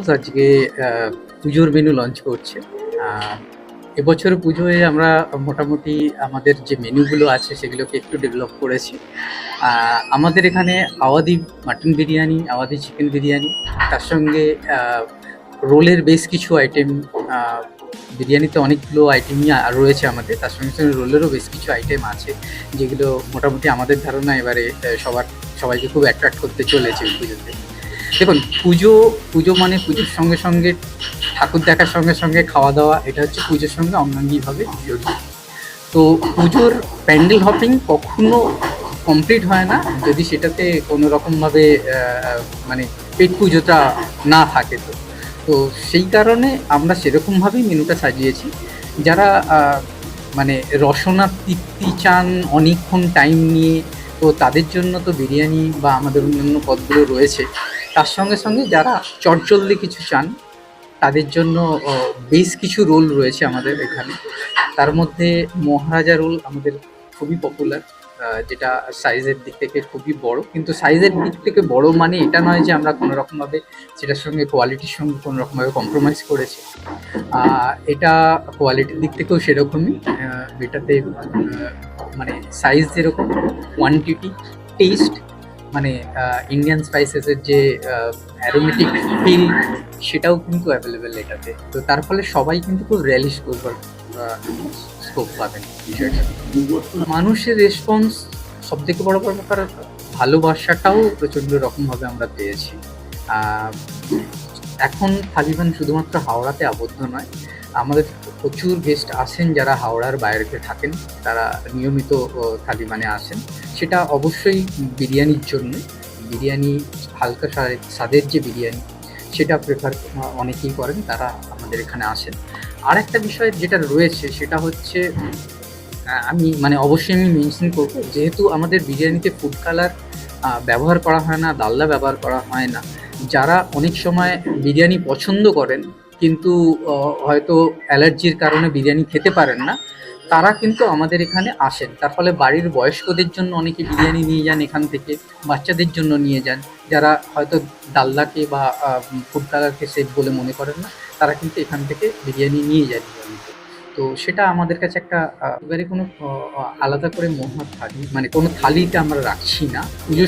House আজকে পুজোর menu launch করছে। এবছর পুজোয় আমরা মোটামুটি আমাদের যে মেনুগুলো আছে সেগুলোকে একটু ডেভেলপ করেছি। আমাদের এখানে আওয়াধি মাটন বিরিয়ানি, আওয়াধি চিকেন বিরিয়ানি, তার সঙ্গে রোলের বেশ কিছু আইটেম। বিরিয়ানিতে অনেকগুলো আইটেমই রয়েছে আমাদের, তার সঙ্গে সঙ্গে রোলেরও বেশ কিছু আইটেম আছে, যেগুলো মোটামুটি আমাদের ধারণা এবারে সবাইকে খুব অ্যাট্রাক্ট করতে চলেছে পুজোতে। দেখুন, পুজো মানে পুজোর সঙ্গে সঙ্গে ঠাকুর দেখার সঙ্গে সঙ্গে খাওয়া দাওয়া, এটা হচ্ছে পুজোর সঙ্গে অঙ্গাঙ্গিভাবে জড়িত। তো পুজোর প্যান্ডেল হপিং কখনো কমপ্লিট হয় না যদি সেটাতে কোনো রকমভাবে মানে পেট পুজোটা না থাকে। তো তো সেই কারণে আমরা সেরকমভাবেই মেনুটা সাজিয়েছি। যারা মানে রসনা তৃপ্তি চান অনেকক্ষণ টাইম নিয়ে, তো তাদের জন্য তো বিরিয়ানি বা আমাদের অন্যান্য পদগুলো রয়েছে। তার সঙ্গে সঙ্গে যারা চটজলদি কিছু চান তাদের জন্য বেশ কিছু রোল রয়েছে আমাদের এখানে। তার মধ্যে মহারাজা রোল আমাদের খুবই পপুলার, যেটা সাইজের দিক থেকে খুবই বড়। কিন্তু সাইজের দিক থেকে বড় মানে এটা নয় যে আমরা কোনো রকমভাবে সেটার সঙ্গে কোয়ালিটির সঙ্গে কোনো রকমভাবে কম্প্রোমাইজ করেছি। এটা কোয়ালিটির দিক থেকেও সেরকমই। এটাতে মানে সাইজ যেরকম, কোয়ান্টিটি, টেস্ট, মানে ইন্ডিয়ান স্পাইসেসের যে অ্যারোমেটিক ফিল, সেটাও কিন্তু অ্যাভেলেবেল এটাতে। তো তার ফলে সবাই কিন্তু খুব রিয়ালিশ করবার স্কোপ পাবেন বিষয়টা। মানুষের রেসপন্স, সবথেকে বড় ব্যাপার ভালোবাসাটাও প্রচণ্ড রকমভাবে আমরা পেয়েছি। এখন থালিবান শুধুমাত্র হাওড়াতে আবদ্ধ নয়, আমাদের প্রচুর গেস্ট আসেন যারা হাওড়ার বাইরে থাকেন, তারা নিয়মিত থালিবানে আসেন। সেটা অবশ্যই বিরিয়ানির জন্য। বিরিয়ানি হালকা স্বাদের যে বিরিয়ানি, সেটা প্রেফার অনেকেই করেন, তারা আমাদের এখানে আসেন। আর একটা বিষয় যেটা রয়েছে সেটা হচ্ছে, আমি মানে অবশ্যই আমি মেনশন করবো, যেহেতু আমাদের বিরিয়ানিতে ফুড কালার ব্যবহার করা হয় না, ডালদা ব্যবহার করা হয় না। যারা অনেক সময় বিরিয়ানি পছন্দ করেন কিন্তু হয়তো অ্যালার্জির কারণে বিরিয়ানি খেতে পারেন না, তারা কিন্তু আমাদের এখানে আসেন। তার ফলে বাড়ির বয়স্কদের জন্য অনেকে বিরিয়ানি নিয়ে যান এখান থেকে, বাচ্চাদের জন্য নিয়ে যান। যারা হয়তো ডালদাকে বা ফুড কালারকে সেফ বলে মনে করেন না, তারা কিন্তু এখান থেকে বিরিয়ানি নিয়ে যান নিয়মিত। তো সেটা আমাদের কাছে একটা এবারে কোনো আলাদা করে থালি মানে কোনো থালিতে আমরা রাখছি না। পুজোর